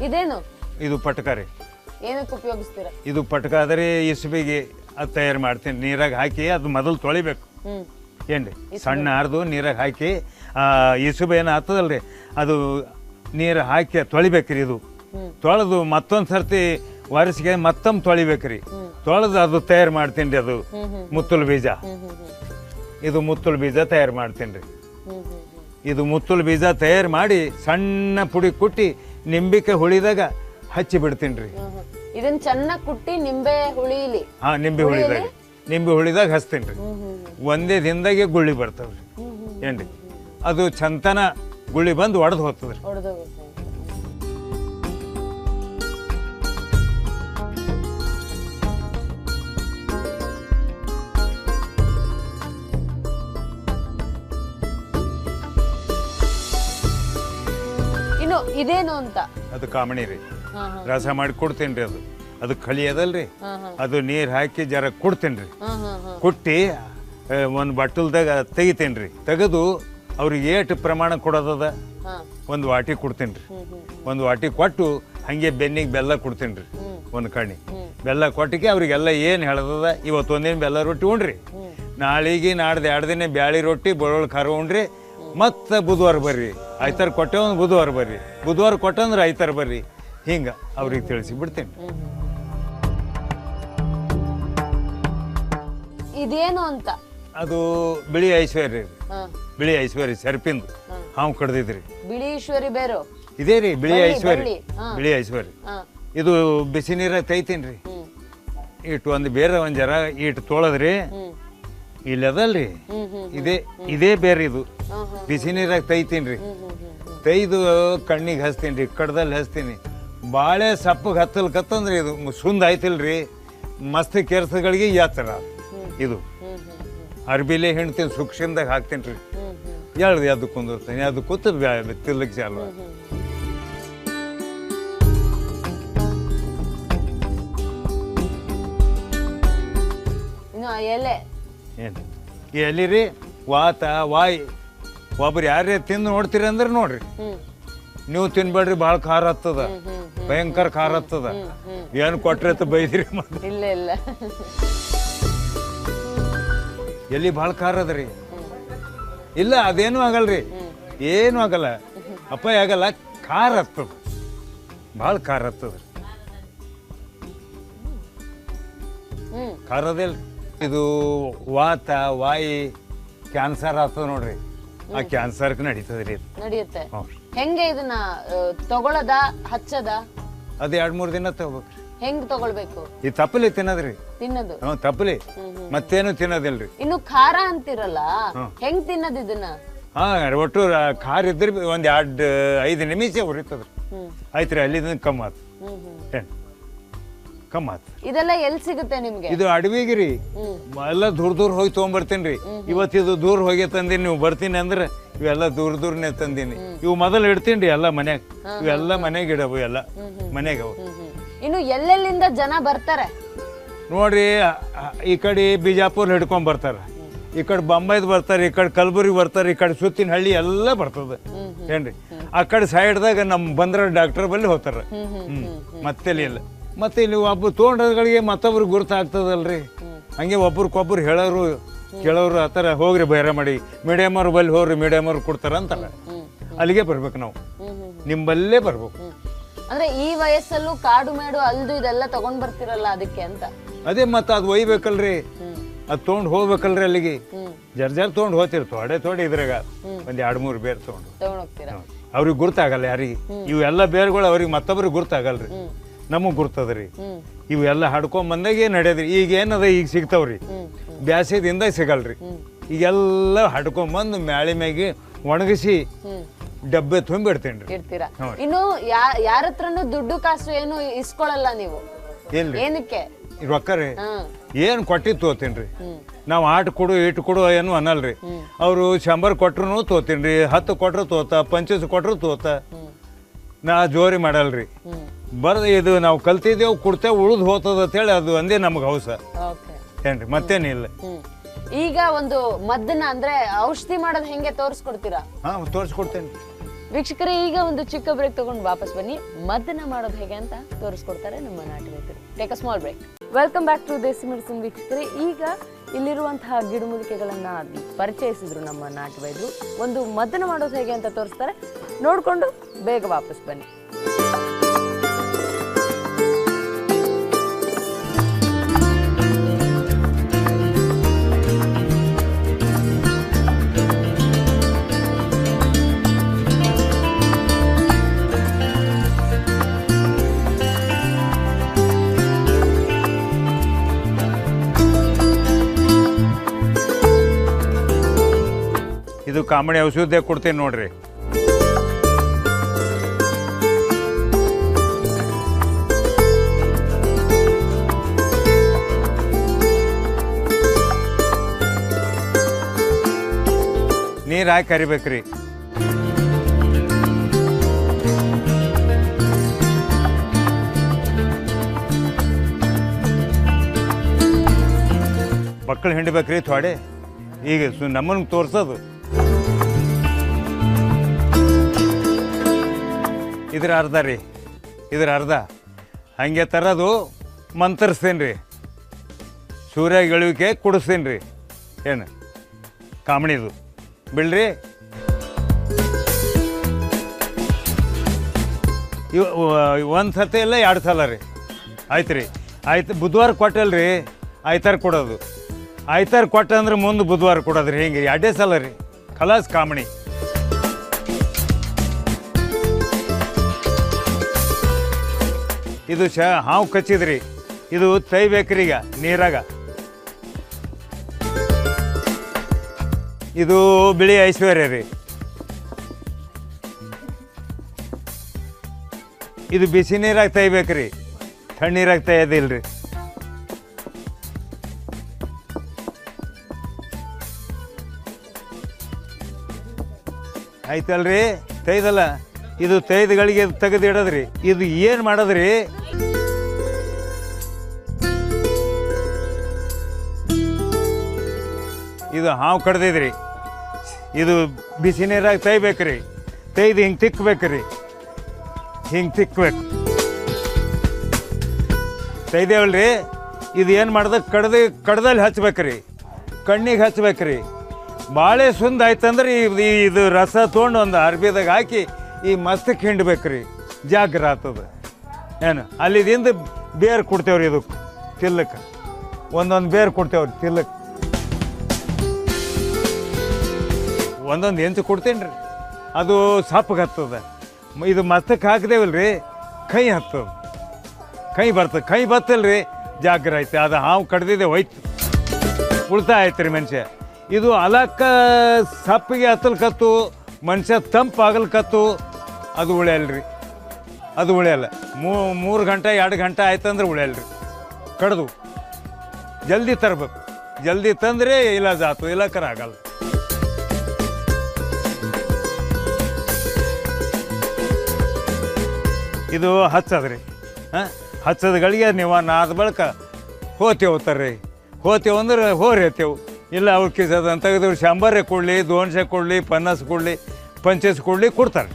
ಇದೇನು? ಇದು ಪಟ್ಕಾರಿ. ಏನಕ್ಕೆ ಉಪಯೋಗಿಸ್ತೀರಾ? ಇದು ಪಟ್ಕ ಆದರೆ ಇಸುಬಿಗೆ ಅದು ತಯಾರು ಮಾಡ್ತೀನಿ. ನೀರಾಗ ಹಾಕಿ ಅದು ಮೊದಲು ತೊಳಿಬೇಕು ಏನ್ರಿ. ಸಣ್ಣ ಅರ್ದು ನೀರಾಗ ಹಾಕಿ ಇಸುಬು ಏನು ಆಗ್ತದಲ್ರಿ, ಅದು ನೀರು ಹಾಕಿ ತೊಳಿಬೇಕ್ರಿ. ಇದು ತೊಳೆದು ಮತ್ತೊಂದು ಸರ್ತಿ ವರ್ಷಗೆ ಮತ್ತೊಮ್ಮೆ ತೊಳಿಬೇಕ್ರಿ. ತೊಳೆದು ಅದು ತಯಾರು ಮಾಡ್ತೀನಿ ರೀ. ಅದು ಮುತ್ತುಲ್ ಬೀಜ. ಇದು ಮುತ್ತುಲ್ ಬೀಜ ತಯಾರು ಮಾಡ್ತೀನಿ ರೀ. ಇದು ಮುತ್ತುಲ್ ಬೀಜ ತಯಾರು ಮಾಡಿ ಸಣ್ಣ ಪುಡಿ ಕುಟ್ಟಿ ನಿಂಬಿಕೆ ಹುಳಿದಾಗ ಹಚ್ಚಿ ಬಿಡ್ತೀನಿ ರೀ. ಇದನ್ನ ಚೆನ್ನಾಗಿ ಕುಟ್ಟಿ ನಿಂಬೆ ಹುಳಿಲಿ. ಹಾ, ನಿಂಬೆ ಹುಳಿದಾಗ ಹಚ್ತೀನಿ ರೀ. ಒಂದೇ ದಿನದಾಗೆ ಗುಳ್ಳಿ ಬರ್ತಾವ್ರಿ ಏನ್ರಿ. ಅದು ಚಂತನ ಗುಳ್ಳಿ ಬಂದು ಒಡೆದು ಹೋಗ್ತದ್ರಿ. ಇನ್ನು ಇದೇನು ಅಂತ? ಅದು ಕಾಮಣಿ ರೀ. ರಸ ಮಾಡಿ ಕೊಡ್ತೀನಿ ರೀ. ಅದು ಕಳಿ ಅದಲ್ರಿ, ಅದು ನೀರು ಹಾಕಿ ಜರ ಕೊಡ್ತೀನಿ ರೀ. ಕುಟ್ಟಿ ಒಂದು ಬಟ್ಟಲ್ದಾಗ ತೆಗಿತೀನಿ ರೀ. ತೆಗೆದು ಅವ್ರಿಗೆ ಏಟು ಪ್ರಮಾಣ ಕೊಡೋದದ ಒಂದು ವಾಟಿ ಕೊಡ್ತೀನಿ ರೀ. ಒಂದು ವಾಟಿ ಕೊಟ್ಟು ಹಂಗೆ ಬೆನ್ನಿಗೆ ಬೆಲ್ಲ ಕೊಡ್ತೀನಿ ರೀ. ಒಂದು ಕಣ್ಣಿ ಬೆಲ್ಲ ಕೊಟ್ಟಿಗೆ ಅವ್ರಿಗೆಲ್ಲ ಏನು ಹೇಳದ, ಇವತ್ತು ಒಂದಿನ ಬೆಲ್ಲ ರೊಟ್ಟಿ ಉಣ್ರಿ, ನಾಳೆಗೆ ನಾಡ್ದು 2 ದಿನ ಬ್ಯಾಳಿ ರೊಟ್ಟಿ ಬೆಳ್ಳುಳ್ಳಿ ಖಾರ ಉಣ್ರಿ, ಮತ್ತು ಬುಧವಾರ ಬರ್ರಿ. ಆಯ್ತಾರ ಕೊಟ್ಟೆ ಒಂದು ಬುಧವಾರ ಬರ್ರಿ, ಬುಧವಾರ ಕೊಟ್ಟಂದ್ರೆ ಆಯ್ತಾರ ಬರ್ರಿ. ಹಿಂಗೆ ಅವ್ರಿಗೆ ತಿಳಿಸಿ ಬಿಡ್ತೀನಿ. ಇದೇನು ಅಂತ? ಅದು ಬಿಳಿ ಐಶ್ವರ್ಯ ರೀ. ಬಿಳಿ ಐಶ್ವರ್ಯ ಸೆರ್ಪಿಂದು ಹಾವು ಕಡ್ದಿದ್ರಿ. ಬಿಳಿ ಐಶ್ವರ್ಯ ಬೇರು ಇದೇ ರೀ ಬಿಳಿ ಐಶ್ವರ್ಯ. ಬಿಳಿ ಐಶ್ವರ್ಯ ಇದು ಬಿಸಿ ನೀರಾಗ ತೈತೀನಿ ರೀ. ಇಟ್ಟು ಒಂದು ಬೇರೆ ಒಂದು ಜರ ಇಟ್ಟು ತೊಳೆದ್ರಿ ಇಲ್ಲಿ ಅದಲ್ರಿ ಇದೇ ಬೇರೆ ಇದು ಬಿಸಿ ನೀರಾಗ ತೈತೀನಿ ರೀ ತೈದು ಕಣ್ಣಿಗೆ ಹಚ್ತೀನಿ ಕಡ್ದಲ್ಲಿ ಹಚ್ತೀನಿ ಬಾಳೆ ಸಪ್ಪಗೆ ಹತ್ತಲ್ಕತ್ತಂದ್ರಿ ಇದು ಸುಂದ ಆಯ್ತಿಲ್ರಿ ಮಸ್ತ್ ಕೆಲ್ಸಗಳಿಗೆ ಯಾತ್ರ ಇದು ಅರ್ಬಿಲೆ ಹಿಂಡ್ತೀನಿ ಸುಕ್ಷಿಂದಾಗ ಹಾಕ್ತೀನಿ ರೀ ಹೇಳ್ದು ಅದು ಕುಂದಿರ್ತೀನಿ ಅದು ಕೂತು ತಿರ್ಲಿಕ್ಕೆ ಚಾಲು ಎಲೆ ಏನು ಎಲ್ಲಿ ರೀ ವಾತ ವಾಯಿ ಒಬ್ರು ಯಾರೇ ತಿಂದು ನೋಡ್ತೀರಿ ಅಂದ್ರೆ ನೋಡ್ರಿ ನೀವು ತಿನ್ಬೇಡ್ರಿ ಭಾಳ ಖಾರ ಹತ್ತದ ಭಯಂಕರ ಖಾರ ಹತ್ತದ ಏನು ಕೊಟ್ರೆ ಅಂತ ಬೈದ್ರಿ ಮತ್ತೆ ಇಲ್ಲ ಇಲ್ಲ ಎಲ್ಲಿ ಭಾಳ ಖಾರ ಅದ ರೀ ಇಲ್ಲ ಅದೇನು ಆಗಲ್ರಿ ಏನು ಆಗಲ್ಲ ಅಪ್ಪಾಯ ಆಗಲ್ಲ ಖಾರ ಹತ್ತದ ಭಾಳ ಖಾರ ಹತ್ತದ ಖಾರ ಅದೇಲ್ರಿ ಇದು ವಾತ ವಾಯಿ ಕ್ಯಾನ್ಸರ್ ಆಗ್ತದ ನೋಡ್ರಿ ಆ ಕ್ಯಾನ್ಸರ್ಗೆ ನಡೀತದ್ರಿ ಇದು ನಡೆಯುತ್ತೆ ಹೆಂಗೆ ಇದನ್ನ ತಗೊಳದ ಹಚ್ಚದ ಅದು 2-3 ದಿನ ತಗೋಬೇಕ್ರಿ ಹೆಂಗ್ ತಗೊಳ್ಬೇಕು ಈ ತಪ್ಪಲಿ ತಿನ್ನದ್ರಿ ತಿನ್ನೋದು ಹ್ಞೂ ತಪ್ಪಲಿ ಮತ್ತೇನು ತಿನ್ನೋದಿಲ್ರಿ ಇನ್ನು ಖಾರ ಅಂತಿರಲ್ಲ ಹೆಂಗ್ ತಿನ್ನೋದು ಇದನ್ನ ಹಾ ಒಟ್ಟು ಖಾರ ಇದ್ರಿ ಒಂದ್ 2-5 ನಿಮಿಷ ಉರಿತದ್ರಿ ಆಯ್ತ್ರಿ ಅಲ್ಲಿಂದ ಕಮ್ಮ ಆತು ಕಮ್ಮ ಆತು ಇದೆಲ್ಲ ಎಲ್ಲಿ ಸಿಗುತ್ತೆ ನಿಮ್ಗೆ ಇದು ಅಡವಿಗಿರಿ ಎಲ್ಲ ದೂರ ಹೋಗಿ ತೊಗೊಂಬರ್ತೀನಿ ಇವತ್ತು ಇದು ದೂರ ಹೋಗಿ ತಂದೀನಿ ನೀವು ಬರ್ತೀನಿ ಅಂದ್ರೆ ಇವೆಲ್ಲ ದೂರನೇ ತಂದೀನಿ ಇವು ಮೊದಲು ಇಡ್ತೀನಿ ಎಲ್ಲ ಮನ್ಯಾಗ ಇವೆಲ್ಲ ಮನೆಗೆ ಇಡವು ಎಲ್ಲ ಮನೆಗೆ ಅವು ಇನ್ನು ಎಲ್ಲೆಲ್ಲಿಂದ ಜನ ಬರ್ತಾರೆ ನೋಡ್ರಿ ಈ ಕಡೆ ಬಿಜಾಪುರ ಹಿಡ್ಕೊಂಡ್ ಬರ್ತಾರ ಈ ಕಡೆ ಬೊಂಬೈದ್ ಬರ್ತಾರೆ ಈ ಕಡೆ ಕಲಬುರ್ಗಿ ಬರ್ತಾರೆ ಈ ಕಡೆ ಸುತ್ತಿನ ಹಳ್ಳಿ ಎಲ್ಲ ಬರ್ತದ ಏನ್ರಿ ಆ ಕಡೆ ಸೈಡ್ದಾಗ ನಮ್ ಬಂದ್ರ ಡಾಕ್ಟರ್ ಬಲ್ಲಿ ಹೋಗ್ತಾರ ಮತ್ತೆಲ್ಲಿ ಇಲ್ಲ ಮತ್ತೆ ಇಲ್ಲಿ ಒಬ್ಬ ತೊಗೊಂಡಗಳಿಗೆ ಮತ್ತೊಬ್ರಿಗೆ ಗುರ್ತಾಗ್ತದಲ್ರಿ ಹಂಗೆ ಒಬ್ರಿಗೊಬ್ರು ಹೇಳೋರು ಕೇಳೋರು ಆ ಥರ ಹೋಗ್ರಿ ಬೇರೆ ಮಾಡಿ ಮೀಡಿಯಮ್ ಅವ್ರ ಬಲ್ಲಿ ಹೋಗ್ರಿ ಮೀಡಿಯಮ್ ಅವ್ರು ಕೊಡ್ತಾರ ಅಂತಾರ ಅಲ್ಲಿಗೆ ಬರ್ಬೇಕು ನಾವು ನಿಮ್ಮಲ್ಲೇ ಬರ್ಬೇಕು ಅಂದ್ರೆ ಈ ವಯಸ್ಸಲ್ಲೂ ಕಾಡು ಮೇಡು ಅಲ್ದು ಇದೆಲ್ಲ ತಗೊಂಡ್ ಬರ್ತಿರಲ್ಲ ಅದಕ್ಕೆ ಅಂತ ಅದೇ ಮತ್ತೆ ಅದು ಒಯ್ಬೇಕಲ್ರಿ ಅದು ತೊಗೊಂಡು ಹೋಗ್ಬೇಕಲ್ರಿ ಅಲ್ಲಿಗೆ ಜರ್ ತೊಗೊಂಡು ಹೋಗ್ತಿರ್ ತೊಡೆ ಇದ್ರಾಗ ಒಂದ್ 2-3 ಬೇರೆ ತಗೊಂಡೋಗ್ತೀರಾ ಅವ್ರಿಗೆ ಗುರ್ತಾಗಲ್ಲ ಯಾರಿಗೆ ಇವೆಲ್ಲ ಬೇರ್ಗಳು ಅವ್ರಿಗೆ ಮತ್ತೊಬ್ರಿಗೆ ಗುರ್ತಾಗಲ್ರಿ ನಮಗ್ ಗುರ್ತದ್ರಿ ಇವೆಲ್ಲ ಹಡ್ಕೊಂಡ್ ಬಂದಾಗೆ ನಡೆಯದ್ರಿ ಈಗ ಏನದ ಈಗ ಸಿಗ್ತಾವ್ರಿ ಬ್ಯಾಸದಿಂದ ಸಿಗಲ್ರಿ ಈಗೆಲ್ಲ ಹಡ್ಕೊಂಡ್ ಬಂದು ಮ್ಯಾಳಿ ಮ್ಯಾಗಿ ಒಣಗಿಸಿ ಡಬ್ಬೆ ತುಂಬಿಡ್ತೇನ್ರಿ ಇಡ್ತೀರಾ ಇನ್ನು ಯಾರ ಹತ್ರನು ದುಡ್ಡು ಕಾಸು ಏನು ಇಸ್ಕೊಳಲ್ಲ ನೀವು ಏನಕ್ಕೆ ರೊಕ್ಕ ರೀ ಏನ್ ಕೊಟ್ಟಿ ತೋತೇನ್ರಿ ನಾವ್ ಆಟ ಕೊಡು ಇಟ್ಟು ಕೊಡು ಏನು ಅನ್ನಲ್ರಿ ಅವ್ರು 100 ಕೊಟ್ರು ತೋತೀನ್ರಿ 10 ಕೊಟ್ರು ತೋತ 25 ಕೊಟ್ರು ತೋತ ನಾ ಜೋರಿ ಮಾಡಲ್ರಿ ಬರ್ದ ಇದು ನಾವು ಕಲ್ತಿದ್ದೇವು ಕೊಡ್ತೇವೆ ಉಳಿದು ಹೋಗ್ತದ ಅಂತೇಳಿ ಅದು ಒಂದೇ ನಮ್ಗೆ ಹೌಸ ಏನ್ರಿ ಮತ್ತೇನಿಲ್ಲ ಈಗ ಒಂದು ಮದ್ದನ್ನ ಅಂದ್ರೆ ಔಷಧಿ ಮಾಡೋದು ಹೆಂಗೆ ತೋರಿಸ್ಕೊಡ್ತೀರಾ ಹಾ ತೋರಿಸ್ಕೊಡ್ತೇನೆ ವೀಕ್ಷಕರೇ ಈಗ ಒಂದು ಚಿಕ್ಕ ಬ್ರೇಕ್ ತಗೊಂಡು ವಾಪಸ್ ಬನ್ನಿ ಮದ್ದನ್ನ ಮಾಡೋದು ಹೇಗೆ ಅಂತ ತೋರಿಸ್ಕೊಡ್ತಾರೆ ನಮ್ಮ ನಾಟಿ ವೈದ್ಯರು take a small break welcome back to Desi medicine ವೀಕ್ಷಕರೇ ಈಗ ಇಲ್ಲಿರುವಂತಹ ಗಿಡಮೂಲಿಕೆಗಳನ್ನ ಪರಿಚಯಿಸಿದ್ರು ನಮ್ಮ ನಾಟಿ ವೈದ್ಯರು ಒಂದು ಮದ್ದನ್ನ ಮಾಡೋದು ಹೇಗೆ ಅಂತ ತೋರಿಸ್ತಾರೆ ನೋಡ್ಕೊಂಡು ಬೇಗ ವಾಪಸ್ ಬನ್ನಿ ಇದು ಕಾಮಣಿ ಔಷಧ ಕೊಡ್ತೀನಿ ನೋಡ್ರಿ ನೀರ್ ಹಾಕಿ ಕರಿಬೇಕ್ರಿ ಮಕ್ಕಳು ಹಿಂಡ್ಬೇಕ್ರಿ ಥೋಡೆ ಈಗ ನಮ್ಮನ್ನ ತೋರ್ಸೋದು ಇದ್ರ ಅರ್ಧ ರೀ ಇದ್ರ ಅರ್ಧ ಹಂಗೆ ತರೋದು ಮಂತರಿಸ್ತೇನೆ ರೀ ಸೂರ್ಯ ಗೆಳುವಿಕೆ ಕುಡಿಸ್ತೀನಿ ರೀ ಏನು ಕಾಮಣಿದು ಬಿಡ್ರಿ ಒಂದು ಸತಿ ಇಲ್ಲ 2 ಸಲ ರೀ ಆಯ್ತು ರೀ ಆಯ್ತು ಬುಧವಾರ ಕೊಟ್ಟಲ್ರಿ ಆಯ್ತಾರ ಕೊಡೋದು ಆಯ್ತಾರ ಕೊಟ್ಟ ಅಂದ್ರೆ ಮುಂದೆ ಬುಧವಾರ ಕೊಡೋದ್ರಿ ಹಿಂಗೆ 2 ಸಲ ರೀ ಖಲಾಸ್ ಕಾಮಣಿ ಇದು ಹಾವು ಕಚ್ಚಿದ್ರಿ ಇದು ತೈಬೇಕ್ರಿ ಈಗ ನೀರಾಗ. ಇದು ಬಿಳಿ ಐಶ್ವರ್ಯ ರೀ. ಇದು ಬಿಸಿ ನೀರಾಗ ತೈಬೇಕ್ರಿ, ತಣ್ಣೀರಾಗ ತೈಯೋದಿಲ್ರಿ. ಆಯ್ತಲ್ರಿ, ತೈದಲ್ಲ. ಇದು ತೈದಗಳಿಗೆ ತೆಗೆದಿಡೋದ್ರಿ. ಇದು ಏನು ಮಾಡೋದ್ರಿ, ಇದು ಹಾವು ಕಡ್ದಿದ್ರಿ. ಇದು ಬಿಸಿ ನೀರಾಗ ತೈಬೇಕ್ರಿ. ತೈದು ಹಿಂಗೆ ತಿಕ್ಕಬೇಕ್ರಿ, ಹಿಂಗೆ ತಿಕ್ಕಬೇಕು. ತೈದೇವಲ್ರಿ, ಇದು ಏನು ಮಾಡ್ದೆ ಕಡ್ದಲ್ಲಿ ಹಚ್ಬೇಕ್ರಿ, ಕಣ್ಣಿಗೆ ಹಚ್ಬೇಕ್ರಿ. ಭಾಳ ಸುಂದ ಆಯ್ತಂದ್ರೆ ಇದು ರಸ ತೊಗೊಂಡು ಒಂದು ಅರ್ಬಿದಾಗ ಹಾಕಿ ಈ ಮಸ್ತಕ್ಕೆ ಹಿಂಡ್ಬೇಕ್ರಿ. ಜಾಗ್ರ ಆಗ್ತದೆ ಏನು. ಅಲ್ಲಿದಿಂದ ಬೇರು ಕೊಡ್ತೇವ್ರಿ ಇದಕ್ಕೆ ತಿಲ್ಲಕ್ಕೆ. ಒಂದೊಂದು ಬೇರು ಕೊಡ್ತೇವ್ರಿ ತಿಲ್ಲಕ್ಕೆ. ಒಂದೊಂದು ಹೆಂಚು ಕೊಡ್ತೀನಿ ರೀ. ಅದು ಸಪ್ಪಗೆ ಹತ್ತದ. ಇದು ಮಸ್ತಕ್ಕೆ ಹಾಕಿದೇವಲ್ರಿ, ಕೈ ಹತ್ತದ, ಕೈ ಬರ್ತದೆ. ಕೈ ಬತ್ತಲ್ರಿ, ಜಾಗ್ರ ಐತೆ. ಅದು ಹಾವು ಕಡ್ದಿದೆ ಹೋಯ್ತು, ಉಳಿತಾಯ ಆಯ್ತು ರೀ ಮನುಷ್ಯ. ಇದು ಅಲಕ್ಕ ಸಪ್ಪಿಗೆ ಹತ್ತಲ್ಕತ್ತು, ಮನುಷ್ಯ ತಂಪಾಗಲ್ಕತ್ತು, ಅದು ಉಳಿಯಲ್ರಿ. ಅದು ಉಳಿಯಲ್ಲ. 3 ಗಂಟೆ 2 ಗಂಟೆ ಆಯ್ತಂದ್ರೆ ಉಳಿಯಲ್ರಿ. ಕಡ್ದು ಜಲ್ದಿ ತರಬೇಕು. ಜಲ್ದಿ ತಂದರೆ ಇಲಾಜ್ ಆತು, ಇಲ್ಲಕರ ಆಗಲ್ಲ. ಇದು ಹಚ್ಚದ್ರಿ. ಹಚ್ಚದಗಳಿಗೆ ನೀವು ನಾದ ಬಳಿಕ ಹೋತೇವು ತರ್ರಿ. ಹೋತೇವು ಅಂದ್ರೆ ಹೋರೇತೇವು. ಇಲ್ಲ ಅವ್ರು ಕಿಸದಂತ ತೆಗೆದು 100 ಕೊಡಲಿ, 200 ಕೊಡಲಿ, 50 ಕೊಡಲಿ, 25 ಕೊಡಲಿ ಕೊಡ್ತಾರೆ.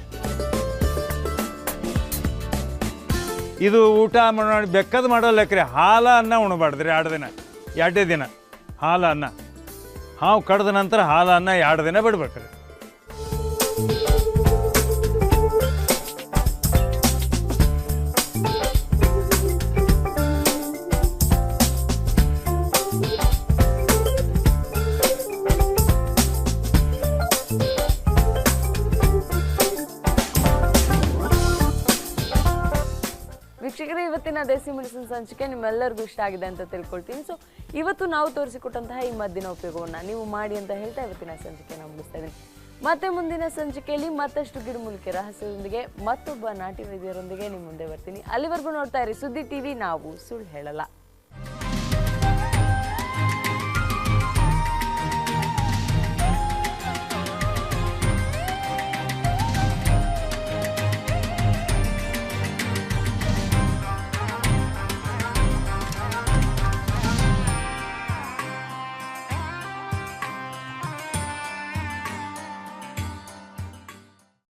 ಇದು ಊಟ ಮಾಡಿ ಬೆಕ್ಕದು ಮಾಡೋಲ್ಲಕ್ರಿ. ಹಾಲು ಅನ್ನ ಉಣಬಾರ್ದ್ರಿ 2 ದಿನ ಹಾಲು ಅನ್ನ. ಹಾವು ಕಡ್ದ ನಂತರ ಹಾಲು ಅನ್ನ 2 ದಿನ ಬಿಡ್ಬೇಕ್ರಿ. ವೀಕ್ಷಕರೇ, ಇವತ್ತಿನ ದೇಸಿ ಮೆಡಿಸಿನ್ ಸಂಚಿಕೆ ನಿಮ್ಮೆಲ್ಲರಿಗೂ ಇಷ್ಟ ಆಗಿದೆ ಅಂತ ತಿಳ್ಕೊಳ್ತೀನಿ. ಸೊ ಇವತ್ತು ನಾವು ತೋರಿಸಿಕೊಟ್ಟಂತಹ ಈ ಮದ್ದಿನ ಉಪಯೋಗವನ್ನು ನೀವು ಮಾಡಿ ಅಂತ ಹೇಳ್ತಾ ಇವತ್ತಿನ ಸಂಚಿಕೆನ ಮುಗಿಸ್ತಾ ಇದ್ದೀನಿ. ಮತ್ತೆ ಮುಂದಿನ ಸಂಚಿಕೆಯಲ್ಲಿ ಮತ್ತಷ್ಟು ಗಿಡಮೂಲಿಕೆ ರಹಸ್ಯದೊಂದಿಗೆ ಮತ್ತೊಬ್ಬ ನಾಟಿ ವೈದ್ಯರೊಂದಿಗೆ ನಿಮ್ಮ ಮುಂದೆ ಬರ್ತೀನಿ. ಅಲ್ಲಿವರೆಗೂ ನೋಡ್ತಾ ಇರಿ ಸುದ್ದಿ ಟಿವಿ. ನಾವು ಸುಳ್ಳು ಹೇಳಲ್ಲ.